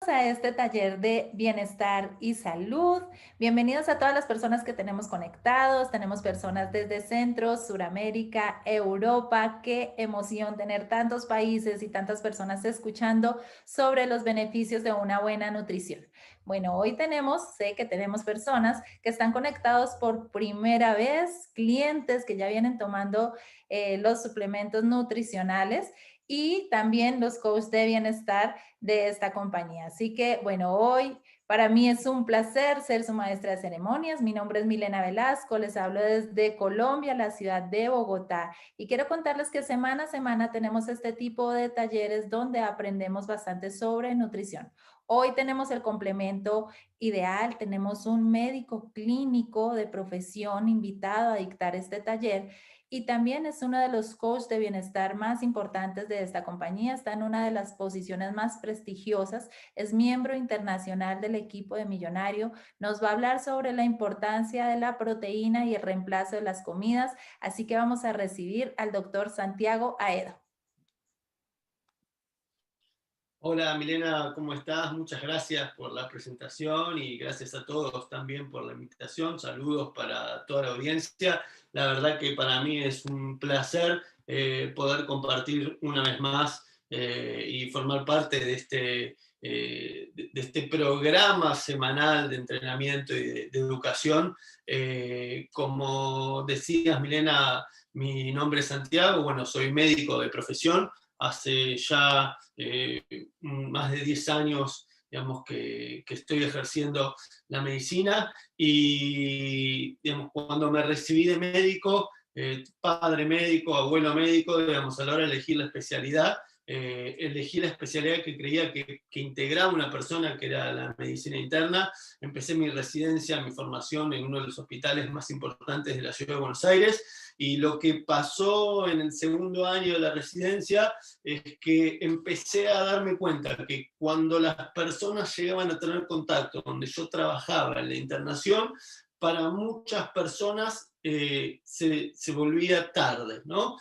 a este taller de bienestar y salud. Bienvenidos a todas las personas que tenemos conectados. Tenemos personas desde Centro, Suramérica, Europa. Qué emoción tener tantos países y tantas personas escuchando sobre los beneficios de una buena nutrición. Bueno, hoy sé que tenemos personas que están conectados por primera vez, clientes que ya vienen tomando los suplementos nutricionales y también los coaches de bienestar de esta compañía. Así que, bueno, hoy para mí es un placer ser su maestra de ceremonias. Mi nombre es Milena Velasco, les hablo desde Colombia, la ciudad de Bogotá. Y quiero contarles que semana a semana tenemos este tipo de talleres donde aprendemos bastante sobre nutrición. Hoy tenemos el complemento ideal, tenemos un médico clínico de profesión invitado a dictar este taller y también es uno de los coaches de bienestar más importantes de esta compañía. Está en una de las posiciones más prestigiosas. Es miembro internacional del equipo de Millonario. Nos va a hablar sobre la importancia de la proteína y el reemplazo de las comidas. Así que vamos a recibir al doctor Santiago Aedo. Hola Milena, ¿cómo estás? Muchas gracias por la presentación y gracias a todos también por la invitación. Saludos para toda la audiencia. La verdad que para mí es un placer poder compartir una vez más y formar parte de este programa semanal de entrenamiento y de educación. Como decías, Milena, mi nombre es Santiago, bueno, soy médico de profesión. Hace ya más de 10 años, digamos, que estoy ejerciendo la medicina y, digamos, cuando me recibí de médico, padre médico, abuelo médico, digamos, a la hora de elegir la especialidad, elegí la especialidad que creía que integraba una persona, que era la medicina interna. Empecé mi residencia, mi formación en uno de los hospitales más importantes de la ciudad de Buenos Aires, y lo que pasó en el segundo año de la residencia es que empecé a darme cuenta que cuando las personas llegaban a tener contacto donde yo trabajaba en la internación, para muchas personas se volvía tarde, ¿no?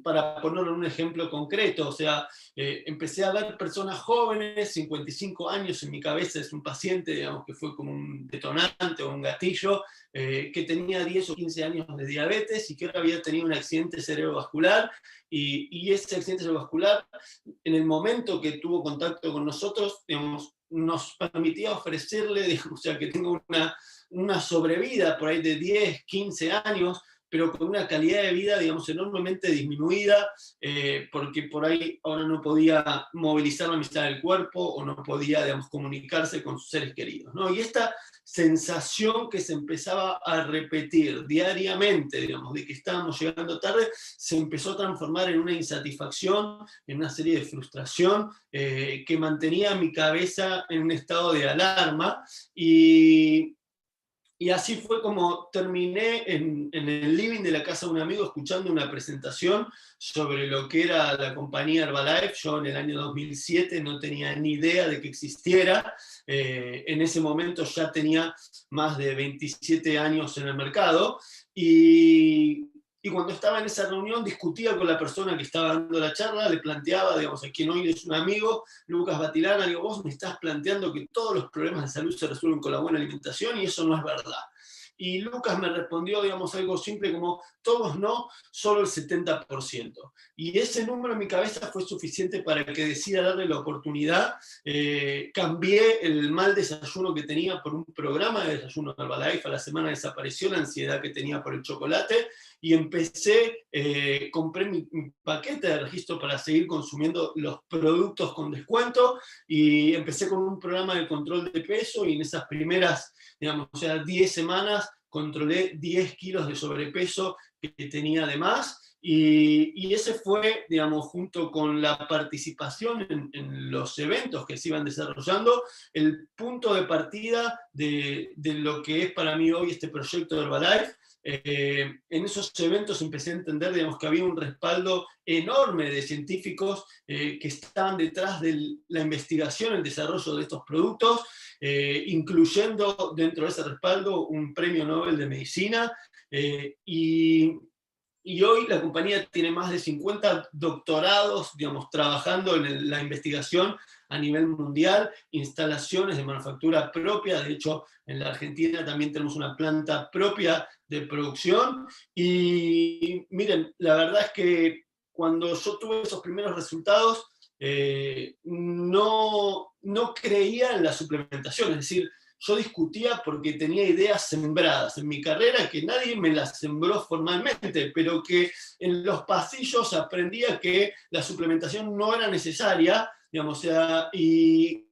Para ponerlo en un ejemplo concreto, o sea, empecé a ver personas jóvenes, 55 años en mi cabeza, es un paciente, digamos, que fue como un detonante o un gatillo, que tenía 10 o 15 años de diabetes y que ahora había tenido un accidente cerebrovascular, y ese accidente cerebrovascular, en el momento que tuvo contacto con nosotros, digamos, nos permitía ofrecerle, digamos, o sea, que tenga una sobrevida por ahí de 10, 15 años, pero con una calidad de vida, digamos, enormemente disminuida, porque por ahí ahora no podía movilizar la mitad del cuerpo o no podía, digamos, comunicarse con sus seres queridos, ¿no? Y esta sensación que se empezaba a repetir diariamente, digamos, de que estábamos llegando tarde, se empezó a transformar en una insatisfacción, en una serie de frustración, que mantenía mi cabeza en un estado de alarma. Y así fue como terminé en el living de la casa de un amigo escuchando una presentación sobre lo que era la compañía Herbalife. Yo en el año 2007 no tenía ni idea de que existiera. En ese momento ya tenía más de 27 años en el mercado, y cuando estaba en esa reunión discutía con la persona que estaba dando la charla, le planteaba, digamos, a quien hoy es un amigo, Lucas Batilana, digo, vos me estás planteando que todos los problemas de salud se resuelven con la buena alimentación y eso no es verdad. Y Lucas me respondió, digamos, algo simple como, todos no, solo el 70%. Y ese número en mi cabeza fue suficiente para que decida darle la oportunidad. Cambié el mal desayuno que tenía por un programa de desayuno de Herbalife. A la semana desapareció la ansiedad que tenía por el chocolate y empecé, compré mi paquete de registro para seguir consumiendo los productos con descuento, y empecé con un programa de control de peso, y en esas primeras, digamos, o sea, 10 semanas controlé 10 kilos de sobrepeso que tenía de más. Y ese fue, digamos, junto con la participación en los eventos que se iban desarrollando, el punto de partida de lo que es para mí hoy este proyecto de Herbalife. En esos eventos empecé a entender, digamos, que había un respaldo enorme de científicos que estaban detrás de la investigación, el desarrollo de estos productos, incluyendo dentro de ese respaldo un premio Nobel de Medicina, y y hoy la compañía tiene más de 50 doctorados, digamos, trabajando en la investigación a nivel mundial, instalaciones de manufactura propia. De hecho, en la Argentina también tenemos una planta propia de producción. Y miren, la verdad es que cuando yo tuve esos primeros resultados, no creía en la suplementación. Es decir, yo discutía porque tenía ideas sembradas en mi carrera que nadie me las sembró formalmente, pero que en los pasillos aprendía que la suplementación no era necesaria, digamos, o sea, e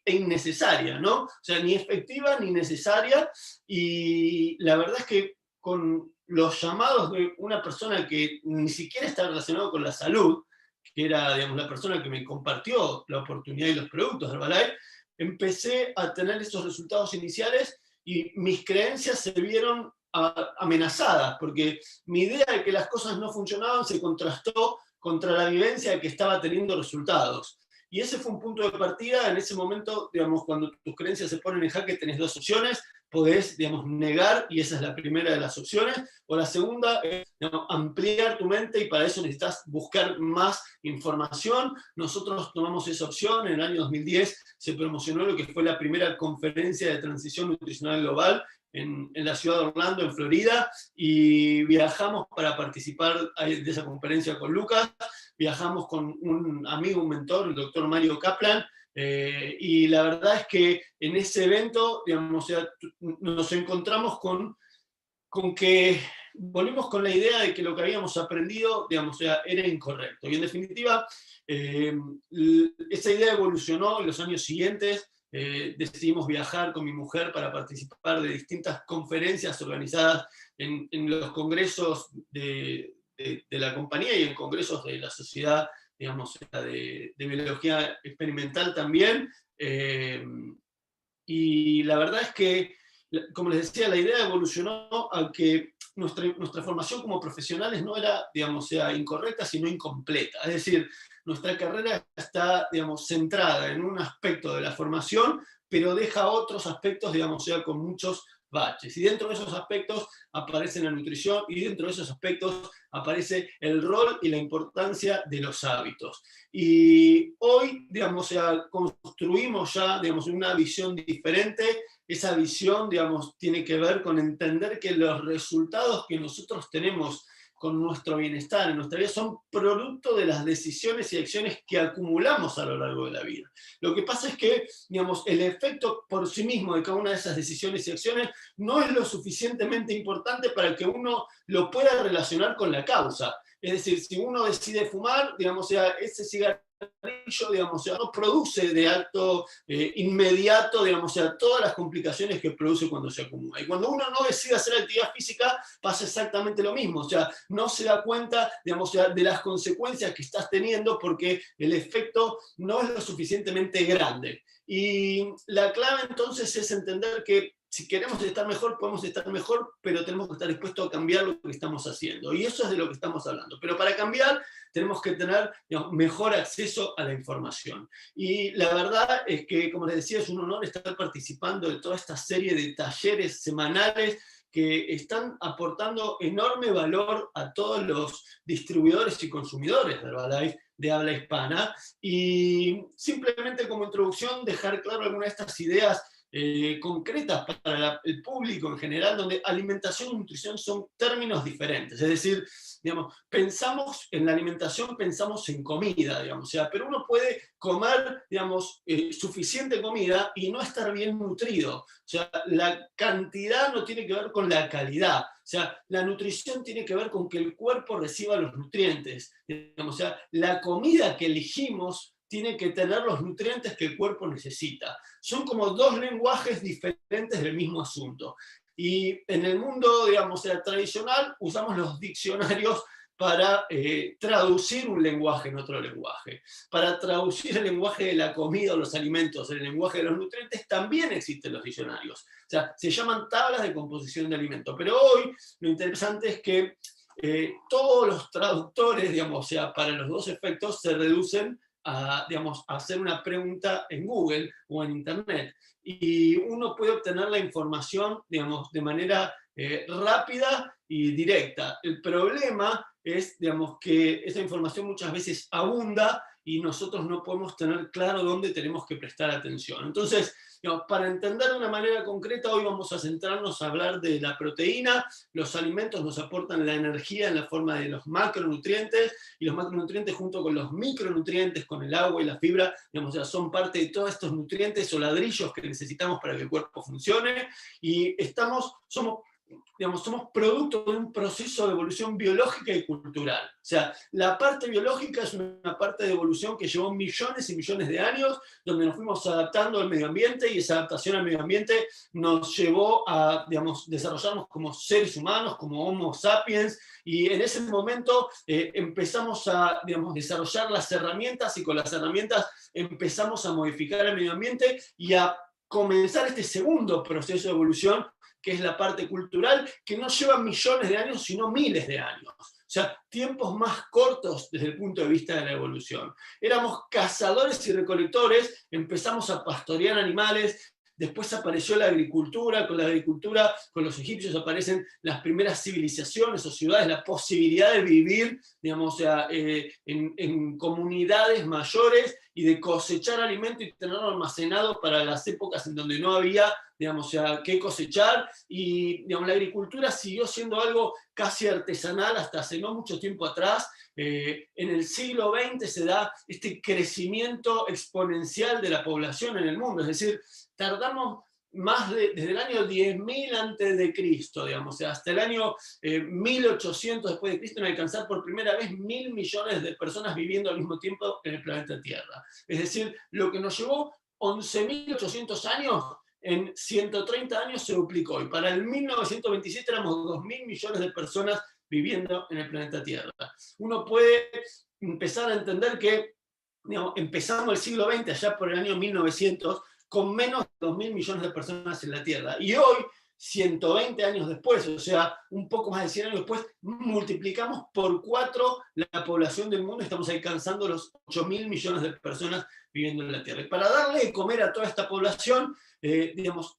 innecesaria, ¿no? O sea, ni efectiva ni necesaria. Y la verdad es que con los llamados de una persona que ni siquiera está relacionado con la salud, que era, digamos, la persona que me compartió la oportunidad y los productos de Herbalife, empecé a tener esos resultados iniciales y mis creencias se vieron amenazadas, porque mi idea de que las cosas no funcionaban se contrastó contra la vivencia de que estaba teniendo resultados. Y ese fue un punto de partida. En ese momento, digamos, cuando tus creencias se ponen en jaque, tenés dos opciones. Podés, digamos, negar, y esa es la primera de las opciones, o la segunda es, digamos, ampliar tu mente, y para eso necesitas buscar más información. Nosotros tomamos esa opción. En el año 2010 se promocionó lo que fue la primera conferencia de transición nutricional global en la ciudad de Orlando, en Florida, y viajamos para participar de esa conferencia con Lucas. Viajamos con un amigo, un mentor, el doctor Mario Kaplan, y la verdad es que en ese evento, digamos, o sea, nos encontramos con que volvimos con la idea de que lo que habíamos aprendido, digamos, o sea, era incorrecto. Y en definitiva, esa idea evolucionó en los años siguientes. Decidimos viajar con mi mujer para participar de distintas conferencias organizadas en los congresos de la compañía y en congresos de la sociedad, digamos, de biología experimental también. Y la verdad es que, como les decía, la idea evolucionó a que nuestra formación como profesionales no era, digamos, sea incorrecta, sino incompleta. Es decir, nuestra carrera está, digamos, centrada en un aspecto de la formación, pero deja otros aspectos, digamos, sea con muchos baches. Y dentro de esos aspectos aparece la nutrición, y dentro de esos aspectos aparece el rol y la importancia de los hábitos. Y hoy, digamos, construimos ya, digamos, una visión diferente. Esa visión, digamos, tiene que ver con entender que los resultados que nosotros tenemos con nuestro bienestar en nuestra vida son producto de las decisiones y acciones que acumulamos a lo largo de la vida. Lo que pasa es que, digamos, el efecto por sí mismo de cada una de esas decisiones y acciones no es lo suficientemente importante para que uno lo pueda relacionar con la causa. Es decir, si uno decide fumar, digamos, ese cigarrillo, digamos, no produce de acto inmediato, digamos, todas las complicaciones que produce cuando se acumula. Y cuando uno no decide hacer actividad física, pasa exactamente lo mismo. O sea, no se da cuenta, digamos, de las consecuencias que estás teniendo porque el efecto no es lo suficientemente grande. Y la clave entonces es entender que si queremos estar mejor, podemos estar mejor, pero tenemos que estar dispuestos a cambiar lo que estamos haciendo. Y eso es de lo que estamos hablando. Pero para cambiar, tenemos que tener, digamos, mejor acceso a la información. Y la verdad es que, como les decía, es un honor estar participando de toda esta serie de talleres semanales que están aportando enorme valor a todos los distribuidores y consumidores de Herbalife de habla hispana. Y simplemente como introducción, dejar claro algunas de estas ideas concretas para el público en general, donde alimentación y nutrición son términos diferentes. Es decir, digamos, pensamos en la alimentación, pensamos en comida, digamos, o sea, pero uno puede comer, digamos, suficiente comida y no estar bien nutrido. O sea, la cantidad no tiene que ver con la calidad. O sea, la nutrición tiene que ver con que el cuerpo reciba los nutrientes. Digamos, o sea, la comida que elegimos tiene que tener los nutrientes que el cuerpo necesita. Son como dos lenguajes diferentes del mismo asunto. Y en el mundo, digamos, tradicional, usamos los diccionarios para traducir un lenguaje en otro lenguaje. Para traducir el lenguaje de la comida o los alimentos en el lenguaje de los nutrientes, también existen los diccionarios. O sea, se llaman tablas de composición de alimentos. Pero hoy lo interesante es que todos los traductores, digamos, o sea, para los dos efectos, se reducen a, digamos, a hacer una pregunta en Google o en Internet. Y uno puede obtener la información, digamos, de manera rápida y directa. El problema es, digamos, que esa información muchas veces abunda y nosotros no podemos tener claro dónde tenemos que prestar atención. Entonces, digamos, para entender de una manera concreta, hoy vamos a centrarnos a hablar de la proteína. Los alimentos nos aportan la energía en la forma de los macronutrientes, y los macronutrientes junto con los micronutrientes, con el agua y la fibra, digamos, ya son parte de todos estos nutrientes o ladrillos que necesitamos para que el cuerpo funcione, y somos producto de un proceso de evolución biológica y cultural. O sea, la parte biológica es una parte de evolución que llevó millones y millones de años, donde nos fuimos adaptando al medio ambiente, y esa adaptación al medio ambiente nos llevó a, digamos, desarrollarnos como seres humanos, como Homo sapiens, y en ese momento empezamos a, digamos, desarrollar las herramientas, y con las herramientas empezamos a modificar el medio ambiente y a comenzar este segundo proceso de evolución, que es la parte cultural, que no lleva millones de años, sino miles de años. O sea, tiempos más cortos desde el punto de vista de la evolución. Éramos cazadores y recolectores, empezamos a pastorear animales, después apareció la agricultura, con los egipcios aparecen las primeras civilizaciones o ciudades, la posibilidad de vivir, digamos, o sea, en comunidades mayores y de cosechar alimento y tenerlo almacenado para las épocas en donde no había, digamos, o sea, qué cosechar, y digamos, la agricultura siguió siendo algo casi artesanal hasta hace no mucho tiempo atrás. En el siglo XX se da este crecimiento exponencial de la población en el mundo, es decir, tardamos desde el año 10.000 antes de Cristo, digamos, o sea, hasta el año 1800 después de Cristo, en alcanzar por primera vez 1.000 millones de personas viviendo al mismo tiempo en el planeta Tierra. Es decir, lo que nos llevó 11.800 años, en 130 años se duplicó, y para el 1927 éramos 2.000 millones de personas viviendo en el planeta Tierra. Uno puede empezar a entender que, digamos, empezamos el siglo XX allá por el año 1900 con menos de 2.000 millones de personas en la Tierra, y hoy, 120 años después, o sea, un poco más de 100 años después, multiplicamos por 4 la población del mundo, estamos alcanzando los 8.000 millones de personas viviendo en la Tierra. Y para darle de comer a toda esta población, digamos,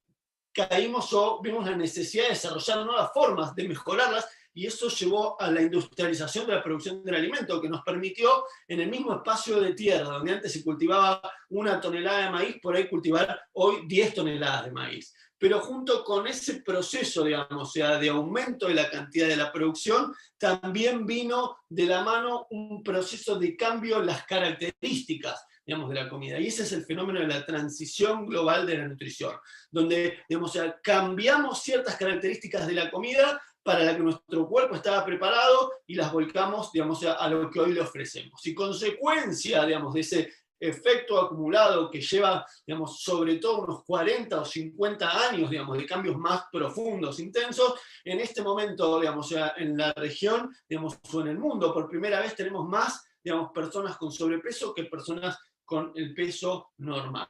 caímos o vimos la necesidad de desarrollar nuevas formas de mejorarlas, y eso llevó a la industrialización de la producción del alimento, que nos permitió, en el mismo espacio de tierra donde antes se cultivaba 1 tonelada de maíz, por ahí cultivar hoy 10 toneladas de maíz. Pero junto con ese proceso, digamos, o sea, de aumento de la cantidad de la producción, también vino de la mano un proceso de cambio en las características, digamos, de la comida. Y ese es el fenómeno de la transición global de la nutrición, donde, digamos, o sea, cambiamos ciertas características de la comida para la que nuestro cuerpo estaba preparado, y las volcamos, digamos, a lo que hoy le ofrecemos. Y consecuencia, digamos, de ese efecto acumulado que lleva, digamos, sobre todo unos 40 o 50 años, digamos, de cambios más profundos, intensos, en este momento, digamos, o sea, en la región, digamos, o en el mundo, por primera vez tenemos más, digamos, personas con sobrepeso que personas con el peso normal.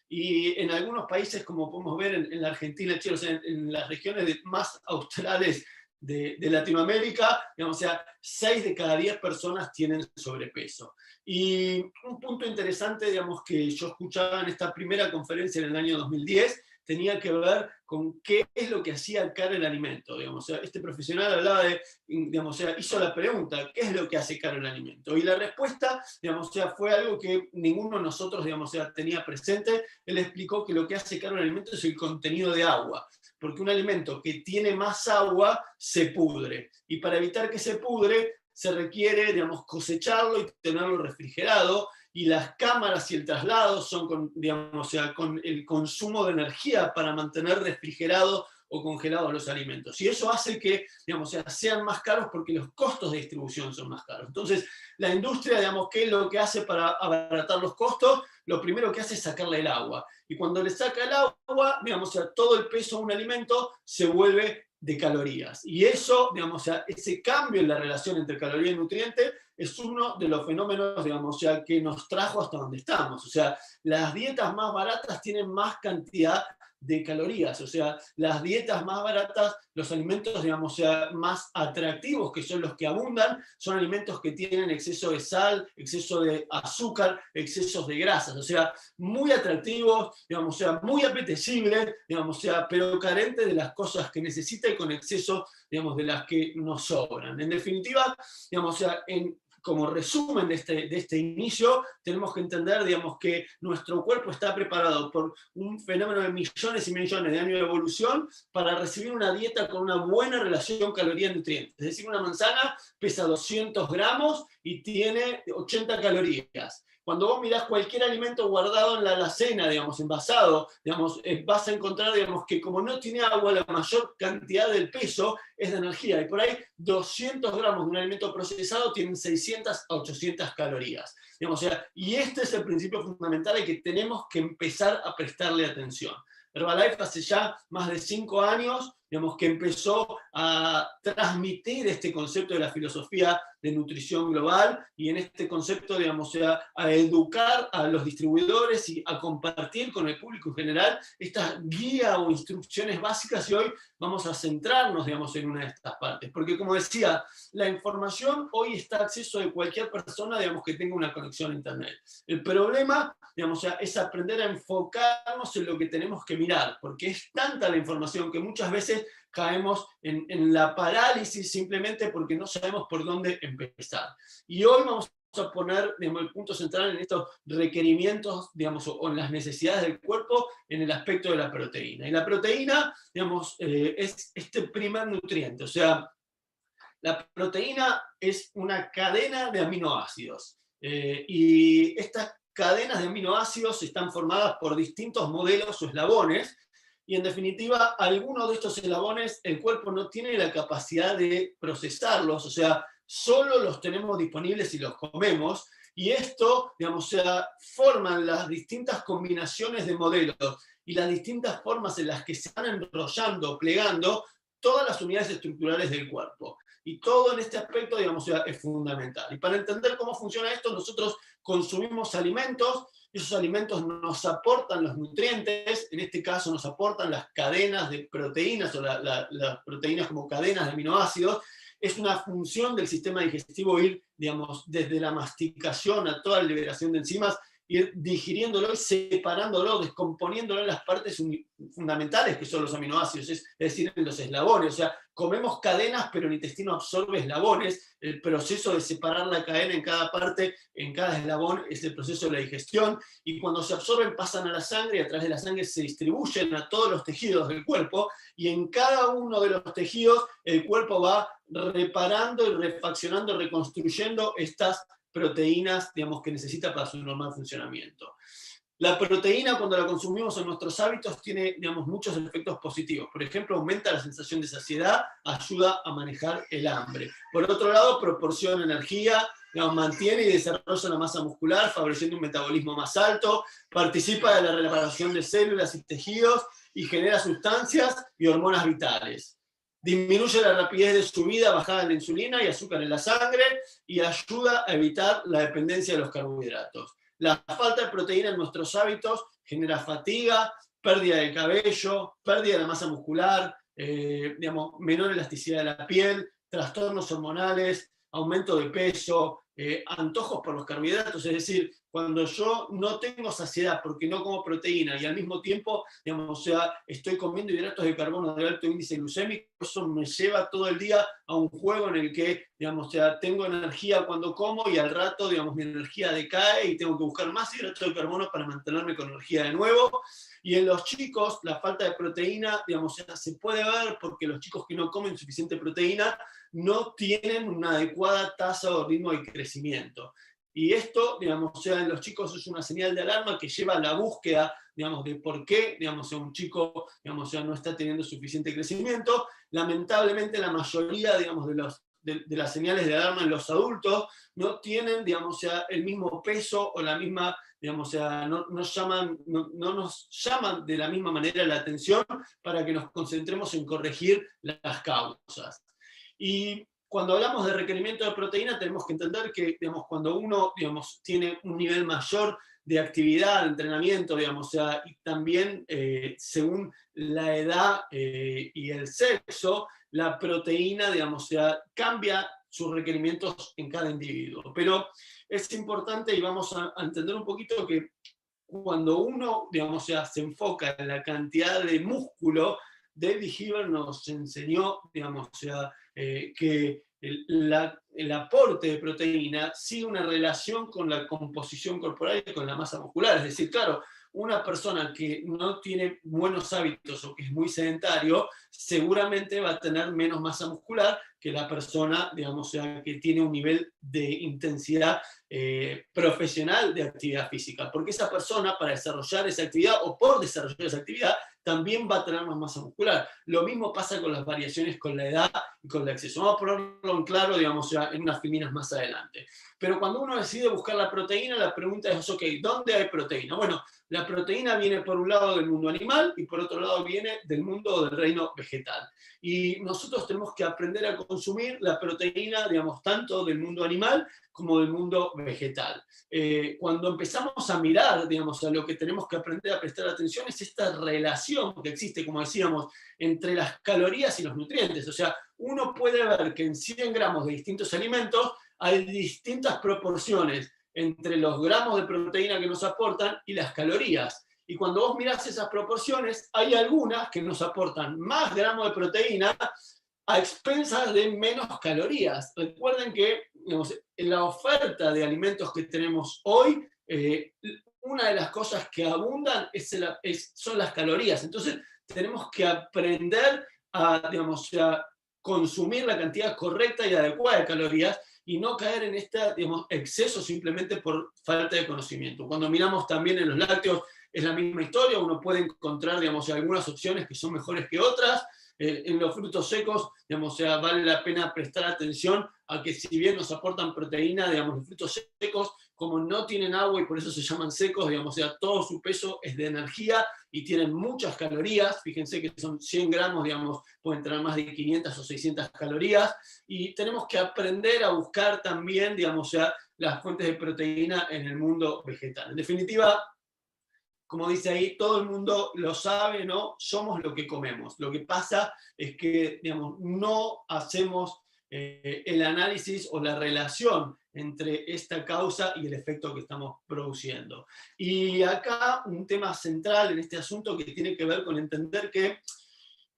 Y en algunos países, como podemos ver en la Argentina, Chile, o sea, en las regiones más australes de Latinoamérica, digamos, o sea, 6 de cada 10 personas tienen sobrepeso. Y un punto interesante, digamos, que yo escuchaba en esta primera conferencia en el año 2010, tenía que ver con qué es lo que hacía caro el alimento. Digamos, o sea, este profesional hablaba de, digamos, o sea, hizo la pregunta, ¿qué es lo que hace caro el alimento? Y la respuesta, digamos, o sea, fue algo que ninguno de nosotros, digamos, o sea, tenía presente. Él explicó que lo que hace caro el alimento es el contenido de agua, porque un alimento que tiene más agua se pudre, y para evitar que se pudre se requiere, digamos, cosecharlo y tenerlo refrigerado, y las cámaras y el traslado son con, digamos, o sea, con el consumo de energía para mantener refrigerado o congelados los alimentos. Y eso hace que, digamos, o sea, sean más caros porque los costos de distribución son más caros. Entonces, la industria, digamos, ¿qué es lo que hace para abaratar los costos? Lo primero que hace es sacarle el agua. Y cuando le saca el agua, digamos, o sea, todo el peso de un alimento se vuelve de calorías. Y eso, digamos, o sea, ese cambio en la relación entre caloría y nutriente es uno de los fenómenos, digamos, o sea, que nos trajo hasta donde estamos. O sea, las dietas más baratas tienen más cantidad de calorías. O sea, las dietas más baratas, los alimentos, digamos, o sea, más atractivos, que son los que abundan, son alimentos que tienen exceso de sal, exceso de azúcar, excesos de grasas. O sea, muy atractivos, digamos, o sea, muy apetecibles, digamos, o sea, pero carentes de las cosas que necesita y con exceso, digamos, de las que nos sobran. En definitiva, digamos, o sea, como resumen de este inicio, tenemos que entender, digamos, que nuestro cuerpo está preparado por un fenómeno de millones y millones de años de evolución para recibir una dieta con una buena relación caloría-nutrientes. Es decir, una manzana pesa 200 gramos y tiene 80 calorías. Cuando vos mirás cualquier alimento guardado en la alacena, digamos, envasado, digamos, vas a encontrar, digamos, que como no tiene agua, la mayor cantidad del peso es de energía. Y por ahí 200 gramos de un alimento procesado tienen 600 a 800 calorías. Digamos, o sea, y este es el principio fundamental al que tenemos que empezar a prestarle atención. Herbalife hace ya más de 5 años, digamos, que empezó a transmitir este concepto de la filosofía de nutrición global y en este concepto, digamos, a educar a los distribuidores y a compartir con el público en general estas guías o instrucciones básicas, y hoy vamos a centrarnos, digamos, en una de estas partes. Porque, como decía, la información hoy está a acceso de cualquier persona, digamos, que tenga una conexión a Internet. El problema, digamos, es aprender a enfocarnos en lo que tenemos que mirar, porque es tanta la información que muchas veces caemos en la parálisis simplemente porque no sabemos por dónde empezar. Y hoy vamos a poner, digamos, el punto central en estos requerimientos, digamos, o en las necesidades del cuerpo en el aspecto de la proteína. Y la proteína, digamos, es este primer nutriente. O sea, la proteína es una cadena de aminoácidos. Y estas cadenas de aminoácidos están formadas por distintos modelos o eslabones, y en definitiva, algunos de estos eslabones el cuerpo no tiene la capacidad de procesarlos, o sea, solo los tenemos disponibles si los comemos, y esto, digamos, o sea, forman las distintas combinaciones de modelos y las distintas formas en las que se van enrollando, plegando todas las unidades estructurales del cuerpo. Y todo en este aspecto, digamos, o sea, es fundamental. Y para entender cómo funciona esto, nosotros consumimos alimentos. Esos alimentos nos aportan los nutrientes, en este caso nos aportan las cadenas de proteínas o las proteínas como cadenas de aminoácidos. Es una función del sistema digestivo ir, digamos, desde la masticación a toda la liberación de enzimas, ir digiriéndolo y separándolo, descomponiéndolo en las partes fundamentales que son los aminoácidos, es decir, en los eslabones. O sea, comemos cadenas, pero el intestino absorbe eslabones. El proceso de separar la cadena en cada parte, en cada eslabón, es el proceso de la digestión. Y cuando se absorben, pasan a la sangre, y a través de la sangre se distribuyen a todos los tejidos del cuerpo. Y en cada uno de los tejidos, el cuerpo va reparando y refaccionando, reconstruyendo estas proteínas, digamos, que necesita para su normal funcionamiento. La proteína, cuando la consumimos en nuestros hábitos, tiene, digamos, muchos efectos positivos. Por ejemplo, aumenta la sensación de saciedad, ayuda a manejar el hambre. Por otro lado, proporciona energía, digamos, mantiene y desarrolla la masa muscular, favoreciendo un metabolismo más alto, participa de la reparación de células y tejidos y genera sustancias y hormonas vitales. Disminuye la rapidez de subida, bajada de la insulina y azúcar en la sangre, y ayuda a evitar la dependencia de los carbohidratos. La falta de proteína en nuestros hábitos genera fatiga, pérdida de cabello, pérdida de la masa muscular, digamos, menor elasticidad de la piel, trastornos hormonales, aumento de peso, antojos por los carbohidratos. Es decir, cuando yo no tengo saciedad porque no como proteína y al mismo tiempo, digamos, o sea, estoy comiendo hidratos de carbono de alto índice glucémico, eso me lleva todo el día a un juego en el que, digamos, o sea, tengo energía cuando como y al rato, digamos, mi energía decae y tengo que buscar más hidratos de carbono para mantenerme con energía de nuevo. Y en los chicos, la falta de proteína, digamos, se puede ver porque los chicos que no comen suficiente proteína no tienen una adecuada tasa o ritmo de crecimiento. Y esto, digamos, o sea, en los chicos es una señal de alarma que lleva a la búsqueda, digamos, de por qué, digamos, un chico, digamos, o sea, no está teniendo suficiente crecimiento. Lamentablemente la mayoría, digamos, de las señales de alarma en los adultos no tienen, digamos, o sea, el mismo peso o la misma, digamos, o sea, no nos llaman de la misma manera la atención para que nos concentremos en corregir las causas. Y cuando hablamos de requerimiento de proteína, tenemos que entender que, digamos, cuando uno, digamos, tiene un nivel mayor de actividad, de entrenamiento, digamos, o sea, y también según la edad y el sexo, la proteína, digamos, o sea, cambia sus requerimientos en cada individuo. Pero es importante, y vamos a entender un poquito, que cuando uno, digamos, o sea, se enfoca en la cantidad de músculo, David Heber nos enseñó, digamos, o sea, que el aporte de proteína sigue una relación con la composición corporal y con la masa muscular. Es decir, claro, una persona que no tiene buenos hábitos o que es muy sedentario, seguramente va a tener menos masa muscular que la persona, digamos, o sea, que tiene un nivel de intensidad profesional de actividad física, porque esa persona, para desarrollar esa actividad o por desarrollar esa actividad, también va a tener más masa muscular. Lo mismo pasa con las variaciones con la edad y con el exceso. Vamos a ponerlo en claro, digamos, ya en unas filinas más adelante. Pero cuando uno decide buscar la proteína, la pregunta es, ok, ¿dónde hay proteína? Bueno, la proteína viene por un lado del mundo animal y por otro lado viene del mundo del reino vegetal. Y nosotros tenemos que aprender a consumir la proteína, digamos, tanto del mundo animal como del mundo vegetal. Cuando empezamos a mirar, digamos, a lo que tenemos que aprender a prestar atención es esta relación que existe, como decíamos, entre las calorías y los nutrientes. O sea, uno puede ver que en 100 gramos de distintos alimentos hay distintas proporciones entre los gramos de proteína que nos aportan y las calorías. Y cuando vos mirás esas proporciones, hay algunas que nos aportan más gramos de proteína a expensas de menos calorías. Recuerden que, digamos, en la oferta de alimentos que tenemos hoy, una de las cosas que abundan son las calorías. Entonces, tenemos que aprender a, digamos, a consumir la cantidad correcta y adecuada de calorías y no caer en este, digamos, exceso simplemente por falta de conocimiento. Cuando miramos también en los lácteos, es la misma historia, uno puede encontrar, digamos, algunas opciones que son mejores que otras. En los frutos secos, digamos, o sea, vale la pena prestar atención a que si bien nos aportan proteína, digamos, los frutos secos, como no tienen agua y por eso se llaman secos, digamos, o sea, todo su peso es de energía y tienen muchas calorías. Fíjense que son 100 gramos, digamos, pueden tener más de 500 o 600 calorías. Y tenemos que aprender a buscar también, digamos, o sea, las fuentes de proteína en el mundo vegetal. En definitiva, como dice ahí, todo el mundo lo sabe, ¿no? Somos lo que comemos. Lo que pasa es que, digamos, no hacemos el análisis o la relación entre esta causa y el efecto que estamos produciendo. Y acá un tema central en este asunto que tiene que ver con entender que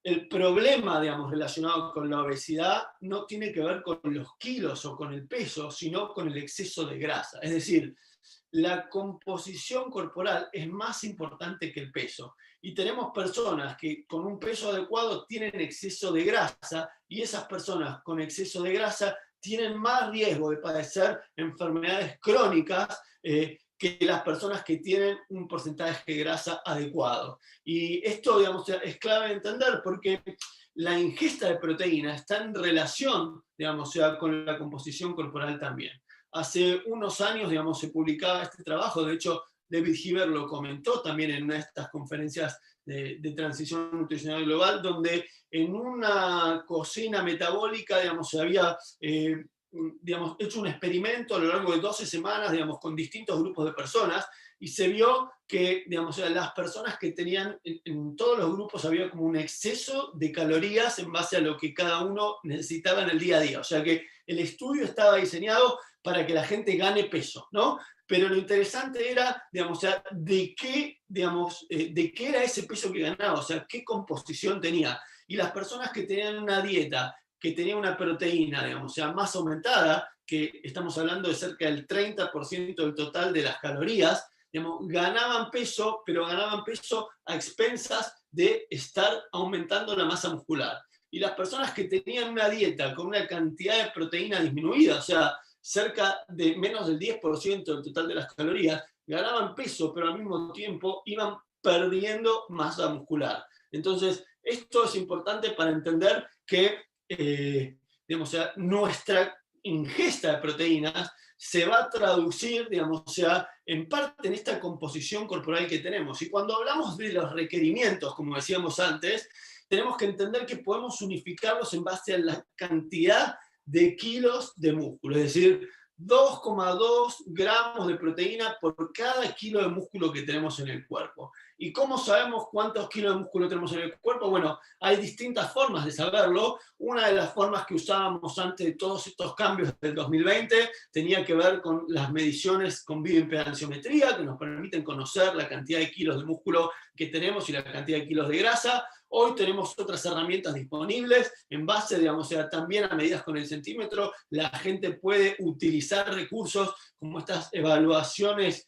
el problema, digamos, relacionado con la obesidad no tiene que ver con los kilos o con el peso, sino con el exceso de grasa. Es decir, la composición corporal es más importante que el peso. Y tenemos personas que con un peso adecuado tienen exceso de grasa y esas personas con exceso de grasa tienen más riesgo de padecer enfermedades crónicas que las personas que tienen un porcentaje de grasa adecuado. Y esto, digamos, es clave entender porque la ingesta de proteína está en relación, digamos, con la composición corporal también. Hace unos años, digamos, se publicaba este trabajo, de hecho, David Heber lo comentó también en una de estas conferencias de transición nutricional global, donde en una cocina metabólica, digamos, se había digamos, hecho un experimento a lo largo de 12 semanas, digamos, con distintos grupos de personas, y se vio que, digamos, las personas que tenían, en todos los grupos había como un exceso de calorías en base a lo que cada uno necesitaba en el día a día. O sea que el estudio estaba diseñado para que la gente gane peso, ¿no? Pero lo interesante era, digamos, o sea, de qué era ese peso que ganaba, o sea, qué composición tenía. Y las personas que tenían una dieta que tenía una proteína, digamos, o sea, más aumentada, que estamos hablando de cerca del 30% del total de las calorías, digamos, ganaban peso, pero ganaban peso a expensas de estar aumentando la masa muscular. Y las personas que tenían una dieta con una cantidad de proteína disminuida, o sea, cerca de menos del 10% del total de las calorías, ganaban peso, pero al mismo tiempo iban perdiendo masa muscular. Entonces, esto es importante para entender que digamos, o sea, nuestra ingesta de proteínas se va a traducir, digamos, o sea, en parte en esta composición corporal que tenemos. Y cuando hablamos de los requerimientos, como decíamos antes, tenemos que entender que podemos unificarlos en base a la cantidad de kilos de músculo. Es decir, 2,2 gramos de proteína por cada kilo de músculo que tenemos en el cuerpo. ¿Y cómo sabemos cuántos kilos de músculo tenemos en el cuerpo? Bueno, hay distintas formas de saberlo. Una de las formas que usábamos antes de todos estos cambios del 2020 tenía que ver con las mediciones con bioimpedanciometría, que nos permiten conocer la cantidad de kilos de músculo que tenemos y la cantidad de kilos de grasa. Hoy tenemos otras herramientas disponibles en base, digamos, o sea, también a medidas con el centímetro. La gente puede utilizar recursos como estas evaluaciones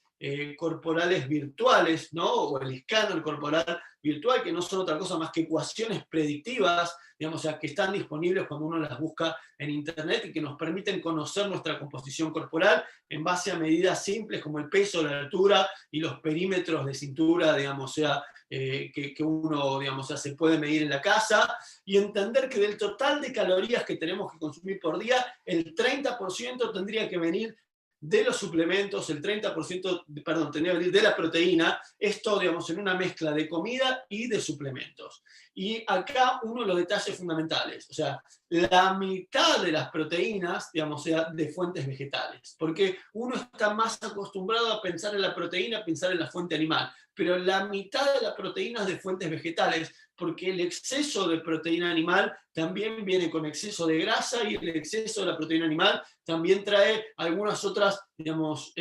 corporales virtuales, ¿no? O el escáner corporal virtual, que no son otra cosa más que ecuaciones predictivas, digamos, o sea, que están disponibles cuando uno las busca en Internet y que nos permiten conocer nuestra composición corporal en base a medidas simples como el peso, la altura y los perímetros de cintura, digamos, o sea, que uno, digamos, o sea, se puede medir en la casa, y entender que del total de calorías que tenemos que consumir por día, el 30% tendría que venir de los suplementos, el 30%, perdón, tendría que venir de la proteína, esto, digamos, en una mezcla de comida y de suplementos. Y acá uno de los detalles fundamentales, o sea, la mitad de las proteínas, digamos, o sea, de fuentes vegetales, porque uno está más acostumbrado a pensar en la proteína, a pensar en la fuente animal, pero la mitad de las proteínas de fuentes vegetales, porque el exceso de proteína animal también viene con exceso de grasa y el exceso de la proteína animal también trae algunas otras, digamos,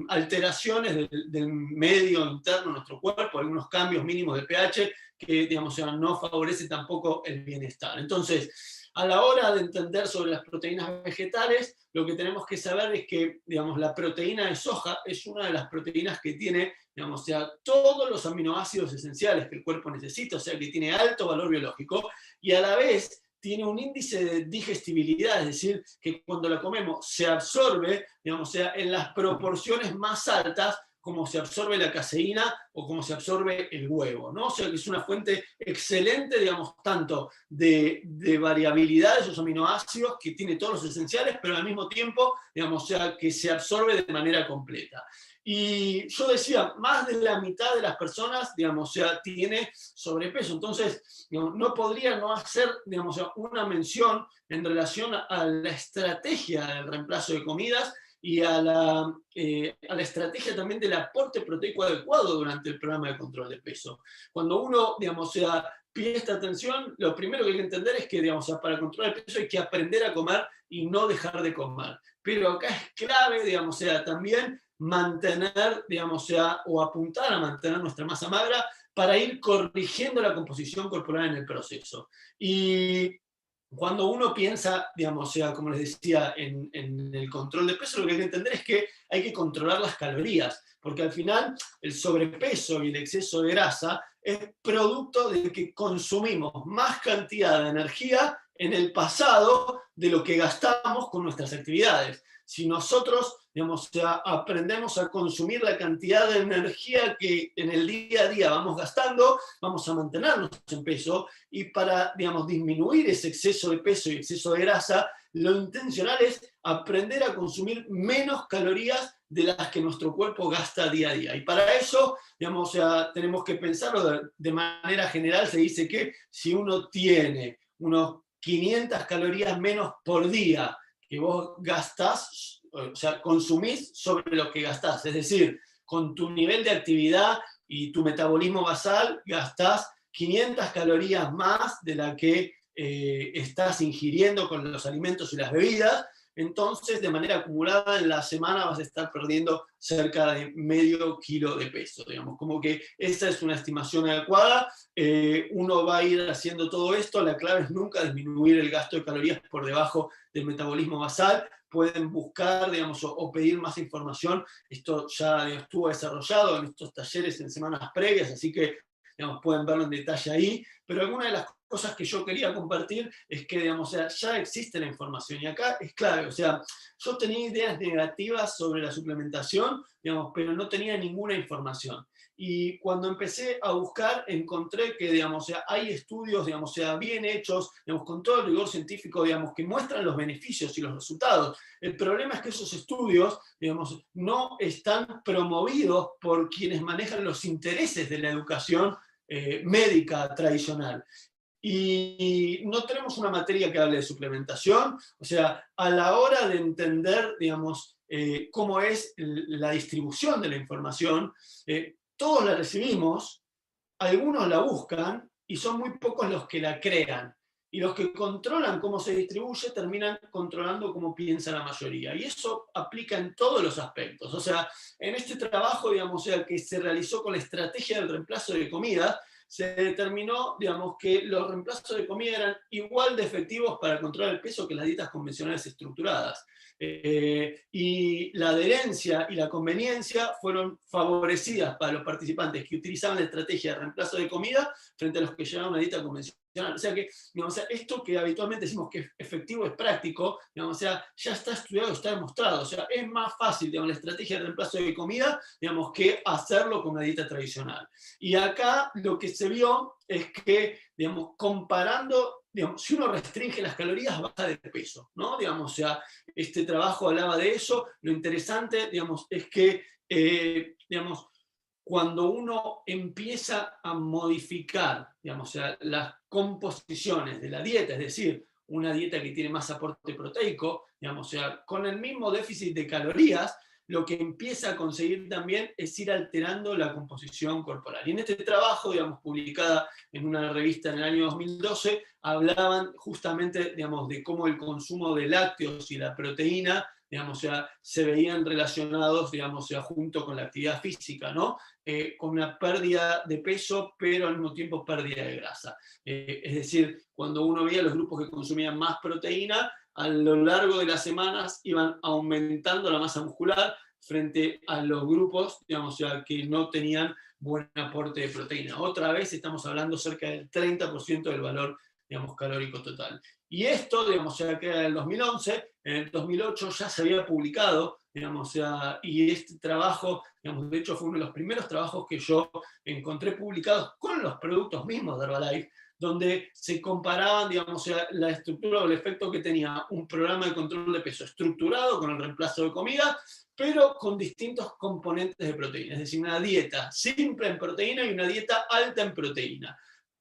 alteraciones del medio interno de nuestro cuerpo, algunos cambios mínimos de pH que, digamos, no favorece tampoco el bienestar. Entonces, a la hora de entender sobre las proteínas vegetales, lo que tenemos que saber es que, digamos, la proteína de soja es una de las proteínas que tiene, digamos, o sea, todos los aminoácidos esenciales que el cuerpo necesita, o sea, que tiene alto valor biológico, y a la vez tiene un índice de digestibilidad, es decir, que cuando la comemos se absorbe, digamos, o sea, en las proporciones más altas, como se absorbe la caseína o como se absorbe el huevo, ¿no? O sea que es una fuente excelente, digamos, tanto de variabilidad de esos aminoácidos, que tiene todos los esenciales, pero al mismo tiempo, digamos, o sea, que se absorbe de manera completa. Y yo decía, más de la mitad de las personas, digamos, o sea, tiene sobrepeso. Entonces, digamos, no podría no hacer, digamos, una mención en relación a la estrategia del reemplazo de comidas y a la estrategia también del aporte proteico adecuado durante el programa de control de peso. Cuando uno, digamos, o sea, presta atención, lo primero que hay que entender es que, digamos, o sea, para controlar el peso hay que aprender a comer y no dejar de comer. Pero acá es clave, digamos, o sea, también mantener, digamos, o sea, o apuntar a mantener nuestra masa magra para ir corrigiendo la composición corporal en el proceso. Y cuando uno piensa, digamos, o sea, como les decía, en el control de peso, lo que hay que entender es que hay que controlar las calorías, porque al final el sobrepeso y el exceso de grasa es producto de que consumimos más cantidad de energía en el pasado de lo que gastamos con nuestras actividades. Si nosotros, digamos, o sea, aprendemos a consumir la cantidad de energía que en el día a día vamos gastando, vamos a mantenernos en peso, y para, digamos, disminuir ese exceso de peso y exceso de grasa, lo intencional es aprender a consumir menos calorías de las que nuestro cuerpo gasta día a día. Y para eso, digamos, o sea, tenemos que pensarlo de manera general. Se dice que si uno tiene unos 500 calorías menos por día que vos gastás, o sea, consumís sobre lo que gastás, es decir, con tu nivel de actividad y tu metabolismo basal gastás 500 calorías más de la que estás ingiriendo con los alimentos y las bebidas. Entonces, de manera acumulada en la semana vas a estar perdiendo cerca de medio kilo de peso, digamos, como que esa es una estimación adecuada. Uno va a ir haciendo todo esto, la clave es nunca disminuir el gasto de calorías por debajo del metabolismo basal. Pueden buscar, digamos, o pedir más información. Esto ya estuvo desarrollado en estos talleres en semanas previas, así que, digamos, pueden verlo en detalle ahí. Pero alguna de las cosas que yo quería compartir es que, digamos, o sea, ya existe la información y acá es clave. O sea, yo tenía ideas negativas sobre la suplementación, digamos, pero no tenía ninguna información. Y cuando empecé a buscar, encontré que, digamos, o sea, hay estudios, digamos, o sea, bien hechos, digamos, con todo el rigor científico, digamos, que muestran los beneficios y los resultados. El problema es que esos estudios, digamos, no están promovidos por quienes manejan los intereses de la educación médica tradicional. y no tenemos una materia que hable de suplementación. O sea, a la hora de entender, digamos, cómo es la distribución de la información, todos la recibimos, algunos la buscan y son muy pocos los que la crean. Y los que controlan cómo se distribuye terminan controlando cómo piensa la mayoría. Y eso aplica en todos los aspectos. O sea, en este trabajo, digamos, o sea, que se realizó con la estrategia del reemplazo de comida, se determinó, digamos, que los reemplazos de comida eran igual de efectivos para controlar el peso que las dietas convencionales estructuradas. Y la adherencia y la conveniencia fueron favorecidas para los participantes que utilizaban la estrategia de reemplazo de comida frente a los que llevaban una dieta convencional. O sea que, digamos, o sea, esto que habitualmente decimos que es efectivo, es práctico, digamos, o sea, ya está estudiado, está demostrado. O sea, es más fácil, digamos, la estrategia de reemplazo de comida, digamos, que hacerlo con una dieta tradicional. Y acá lo que se vio es que, digamos, comparando, digamos, si uno restringe las calorías, baja de peso, ¿no? Digamos, o sea, este trabajo hablaba de eso. Lo interesante, digamos, es que, digamos, cuando uno empieza a modificar, digamos, o sea, las composiciones de la dieta, es decir, una dieta que tiene más aporte proteico, digamos, o sea, con el mismo déficit de calorías, lo que empieza a conseguir también es ir alterando la composición corporal. Y en este trabajo, digamos, publicada en una revista en el año 2012, hablaban justamente, digamos, de cómo el consumo de lácteos y la proteína, digamos, o sea, se veían relacionados, digamos, o sea, junto con la actividad física, ¿no? Con una pérdida de peso, pero al mismo tiempo pérdida de grasa. Es decir, cuando uno veía los grupos que consumían más proteína, a lo largo de las semanas iban aumentando la masa muscular frente a los grupos, digamos, o sea, que no tenían buen aporte de proteína. Otra vez estamos hablando cerca del 30% del valor, digamos, calórico total. Y esto, digamos, o sea, que era en el 2011, en el 2008 ya se había publicado, digamos, o sea, y este trabajo, digamos, de hecho fue uno de los primeros trabajos que yo encontré publicados con los productos mismos de Herbalife, donde se comparaban, digamos, o sea, la estructura o el efecto que tenía un programa de control de peso estructurado con el reemplazo de comida, pero con distintos componentes de proteína, es decir, una dieta simple en proteína y una dieta alta en proteína.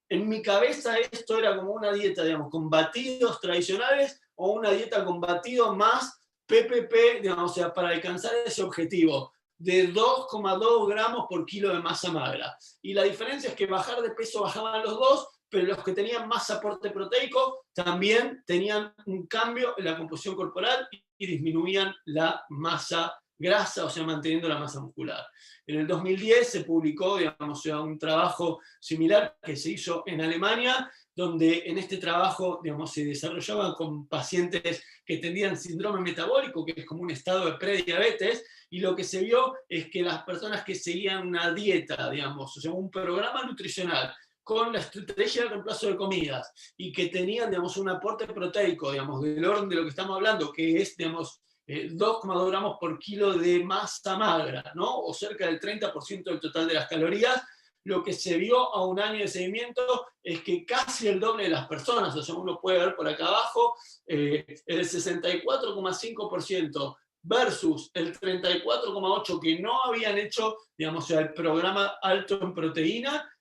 En mi cabeza esto era como una dieta, digamos, con batidos tradicionales o una dieta con batidos más PPP, digamos, o sea, para alcanzar ese objetivo de 2,2 gramos por kilo de masa magra. Y la diferencia es que bajar de peso bajaban los dos, pero los que tenían más aporte proteico también tenían un cambio en la composición corporal y disminuían la masa grasa, o sea, manteniendo la masa muscular. En el 2010 se publicó, digamos, o sea, un trabajo similar que se hizo en Alemania, donde en este trabajo, digamos, se desarrollaban con pacientes que tenían síndrome metabólico, que es como un estado de prediabetes, y lo que se vio es que las personas que seguían una dieta, digamos, o sea, un programa nutricional con la estrategia de reemplazo de comidas y que tenían, digamos, un aporte proteico, digamos, del orden de lo que estamos hablando, que es, digamos, 2,2 gramos por kilo de masa magra, ¿no? O cerca del 30% del total de las calorías. Lo que se vio a un año de seguimiento es que casi el doble de las personas, o sea, uno puede ver por acá abajo, el 64,5% versus el 34,8% que no habían hecho, digamos, o sea, el programa alto en proteína,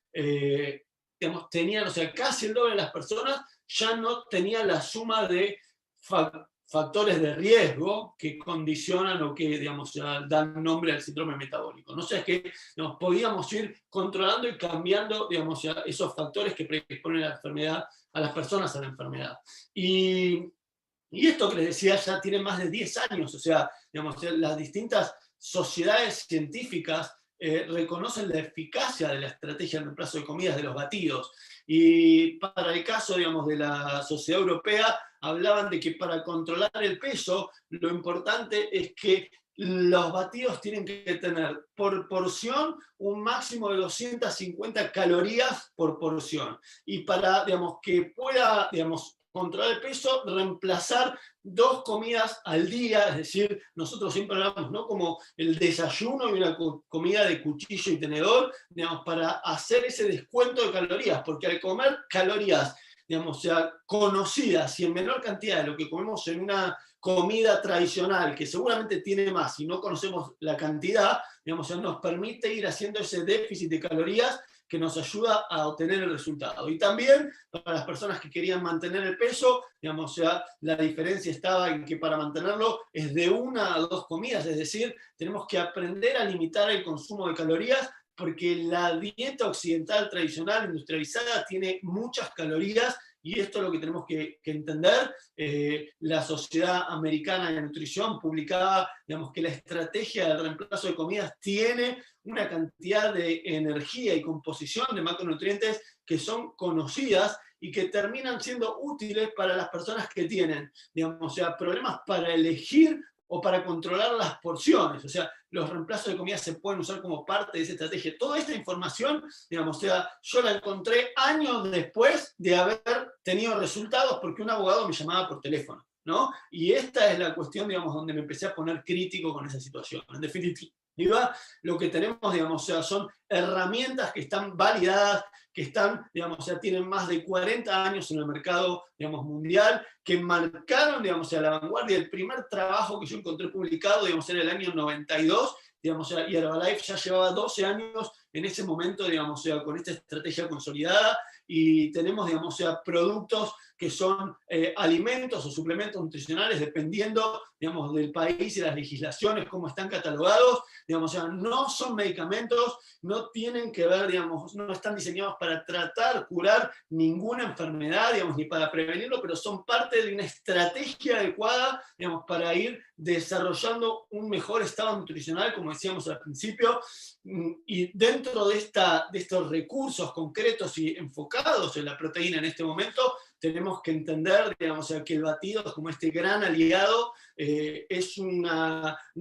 digamos, tenían, o sea, casi el doble de las personas ya no tenían la suma de factores de riesgo que condicionan o que, digamos, dan nombre al síndrome metabólico. No sé, es que, digamos, podíamos ir controlando y cambiando, digamos, esos factores que predisponen a la enfermedad, a las personas a la enfermedad. Y esto que les decía ya tiene más de 10 años, o sea, digamos, las distintas sociedades científicas reconocen la eficacia de la estrategia de reemplazo de comidas de los batidos. Y para el caso, digamos, de la Sociedad Europea, hablaban de que para controlar el peso, lo importante es que los batidos tienen que tener por porción un máximo de 250 calorías por porción. Y para, digamos, que pueda, digamos, controlar el peso, reemplazar 2 comidas al día, es decir, nosotros siempre hablamos, ¿no?, como el desayuno y una comida de cuchillo y tenedor, digamos, para hacer ese descuento de calorías, porque al comer calorías, digamos, o sea, conocidas y en menor cantidad de lo que comemos en una comida tradicional, que seguramente tiene más y no conocemos la cantidad, digamos, o sea, nos permite ir haciendo ese déficit de calorías que nos ayuda a obtener el resultado. Y también para las personas que querían mantener el peso, digamos, o sea, la diferencia estaba en que para mantenerlo es de 1 a 2 comidas, es decir, tenemos que aprender a limitar el consumo de calorías, porque la dieta occidental tradicional, industrializada, tiene muchas calorías, y esto es lo que tenemos que entender. La Sociedad Americana de Nutrición publicaba, digamos, que la estrategia del reemplazo de comidas tiene una cantidad de energía y composición de macronutrientes que son conocidas y que terminan siendo útiles para las personas que tienen, digamos, o sea, problemas para elegir o para controlar las porciones. O sea, los reemplazos de comida se pueden usar como parte de esa estrategia. Toda esta información, digamos, o sea, yo la encontré años después de haber tenido resultados, porque un abogado me llamaba por teléfono, ¿no? Y esta es la cuestión, digamos, donde me empecé a poner crítico con esa situación. En definitiva, lo que tenemos, digamos, o sea, son herramientas que están validadas, que están, digamos, o sea, tienen más de 40 años en el mercado, digamos, mundial, que marcaron, digamos, o sea, la vanguardia. El primer trabajo que yo encontré publicado, digamos, era el año 92, digamos, o sea, y Herbalife ya llevaba 12 años en ese momento, digamos, o sea, con esta estrategia consolidada, y tenemos, digamos, o sea, productos que son alimentos o suplementos nutricionales, dependiendo, digamos, del país y las legislaciones, cómo están catalogados, digamos, o sea, no son medicamentos, no tienen que ver, digamos, no están diseñados para tratar, curar ninguna enfermedad, digamos, ni para prevenirlo, pero son parte de una estrategia adecuada, digamos, para ir desarrollando un mejor estado nutricional, como decíamos al principio. Y dentro de estos recursos concretos y enfocados en la proteína en este momento, tenemos que entender, digamos, que el batido, como este gran aliado, es un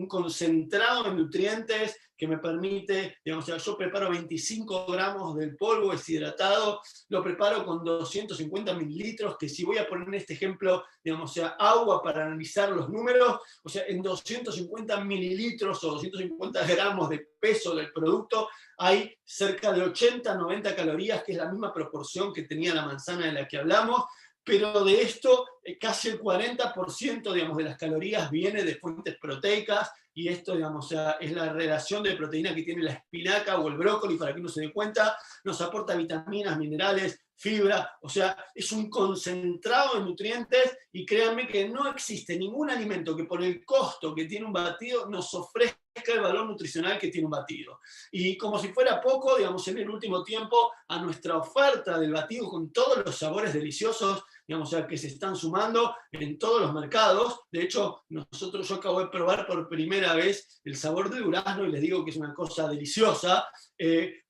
concentrado de nutrientes que me permite, digamos, yo preparo 25 gramos del polvo deshidratado, lo preparo con 250 mililitros, que si voy a poner en este ejemplo, digamos, agua para analizar los números, o sea, en 250 mililitros o 250 gramos de peso del producto, hay cerca de 80-90 calorías, que es la misma proporción que tenía la manzana de la que hablamos, pero de esto casi el 40%, digamos, de las calorías viene de fuentes proteicas, y esto, digamos, o sea, es la relación de proteína que tiene la espinaca o el brócoli, para que uno se dé cuenta. Nos aporta vitaminas, minerales, fibra, o sea, es un concentrado de nutrientes, y créanme que no existe ningún alimento que por el costo que tiene un batido nos ofrezca el valor nutricional que tiene un batido. Y como si fuera poco, digamos, en el último tiempo a nuestra oferta del batido con todos los sabores deliciosos, digamos, o sea, que se están sumando en todos los mercados. De hecho, yo acabo de probar por primera vez el sabor de durazno y les digo que es una cosa deliciosa,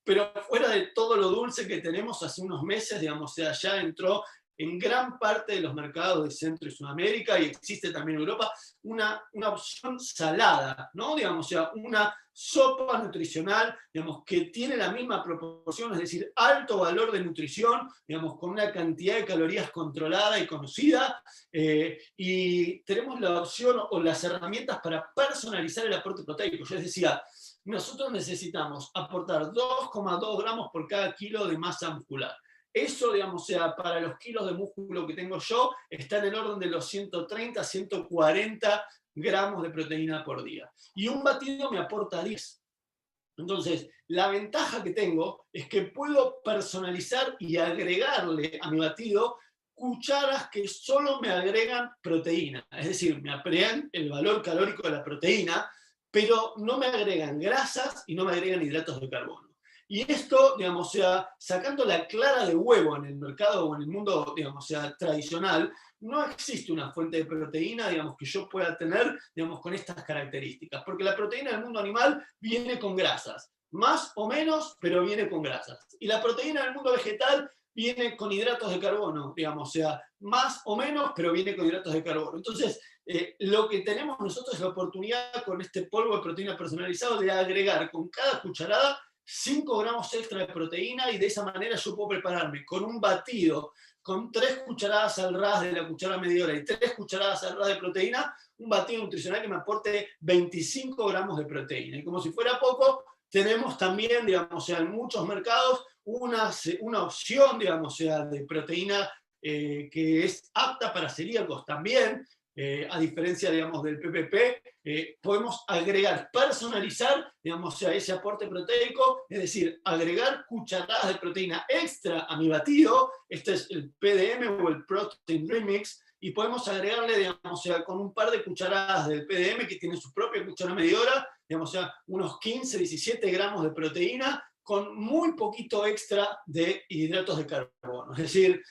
pero fuera de todo lo dulce que tenemos hace unos meses, digamos, o sea, ya entró en gran parte de los mercados de Centro y Sudamérica, y existe también en Europa, una opción salada, ¿no? Digamos, o sea, una sopa nutricional, digamos, que tiene la misma proporción, es decir, alto valor de nutrición, digamos, con una cantidad de calorías controlada y conocida, y tenemos la opción o las herramientas para personalizar el aporte proteico. Yo les decía, nosotros necesitamos aportar 2,2 gramos por cada kilo de masa muscular. Eso, digamos, o sea, para los kilos de músculo que tengo yo, está en el orden de los 130, 140 gramos de proteína por día. Y un batido me aporta 10. Entonces, la ventaja que tengo es que puedo personalizar y agregarle a mi batido cucharas que solo me agregan proteína. Es decir, me agregan el valor calórico de la proteína, pero no me agregan grasas y no me agregan hidratos de carbono. Y esto, digamos, o sea, sacando la clara de huevo en el mercado o en el mundo, digamos, o sea, tradicional, no existe una fuente de proteína, digamos, que yo pueda tener, digamos, con estas características. Porque la proteína del mundo animal viene con grasas, más o menos, pero viene con grasas. Y la proteína del mundo vegetal viene con hidratos de carbono, digamos, o sea, más o menos, pero viene con hidratos de carbono. Entonces, lo que tenemos nosotros es la oportunidad con este polvo de proteína personalizado de agregar con cada cucharada 5 gramos extra de proteína, y de esa manera yo puedo prepararme con un batido, con 3 cucharadas al ras de la cuchara medidora y 3 cucharadas al ras de proteína, un batido nutricional que me aporte 25 gramos de proteína. Y como si fuera poco, tenemos también, digamos, o sea, en muchos mercados una opción, digamos, o sea, de proteína que es apta para celíacos también, a diferencia, digamos, del PPP, podemos agregar, personalizar, digamos, a ese aporte proteico, es decir, agregar cucharadas de proteína extra a mi batido. Este es el PDM o el Protein Remix, y podemos agregarle, digamos, con un par de cucharadas del PDM, que tiene su propia cuchara medidora, digamos, unos 15, 17 gramos de proteína, con muy poquito extra de hidratos de carbono. Es decir,